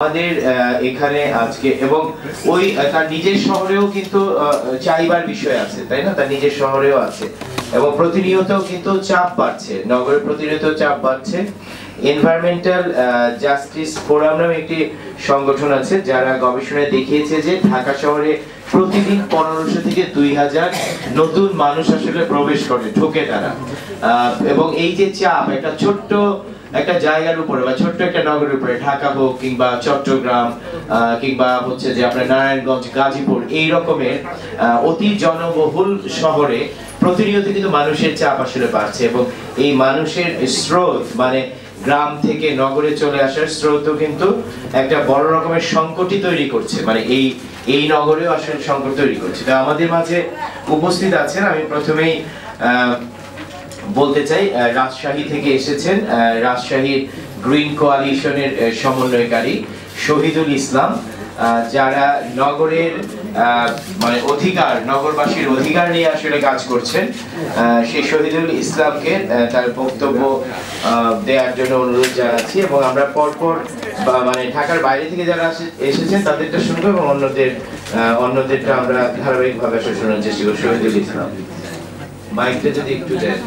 আমাদের এখানে আজকে এবং ওই তার নিজের শহরেও কিন্তু চাইবার বিষয় আছে, তাই না? তার নিজের শহরেও আছে এবং প্রতিনিয়ত কিন্তু চাপ বাড়ছে, নগরে প্রতিনিয়ত চাপ বাড়ছে। এনভায়রনমেন্টাল জাস্টিস ফোরাম নামে একটি সংগঠন আছে যারা গবেষণায় দেখিয়েছে যে ঢাকা শহরে প্রতিদিন 1500 থেকে 2000 নতুন মানুষ আসলে প্রবেশ করে, ঢোকে তারা। এবং এই যে চাপ একটা ছোট্ট একটা জায়গার উপরে বা ছোট্ট একটা নগরের উপরে, ঢাকা হোক কিংবা চট্টগ্রাম কিংবা হচ্ছে যে আপনার নারায়ণগঞ্জ, গাজীপুর, এই রকমের অতি জনবহুল শহরে প্রতিনিয়ত কিন্তু মানুষের চাপ আসলে বাড়ছে এবং এই মানুষের স্রোত মানে গ্রাম থেকে নগরে চলে আসার স্রোতও কিন্তু একটা বড় রকমের সংকটই তৈরি করছে, মানে এই নগরেও আসলে সংকট তৈরি করছে। তো আমাদের মাঝে উপস্থিত আছেন, আমি প্রথমেই বলতে চাই রাজশাহী থেকে এসেছেন রাজশাহীর গ্রিন কোয়ালিশনের সমন্বয়কারী শহীদুল ইসলাম, যারা নগরের মানে অধিকার, নগরবাসীর অধিকার নিয়ে আসলে কাজ করছেন। সেই শহীদুল ইসলামকে তার বক্তব্য দেওয়ার জন্য অনুরোধ জানাচ্ছি এবং আমরা পরপর মানে ঢাকার বাইরে থেকে যারা এসেছেন তাদেরটা শুনবো এবং অন্যদেরটা আমরা ধারাবাহিকভাবে শোনার চেষ্টা করব। শহীদুল ইসলাম, মাইকটা যদি একটু দেন।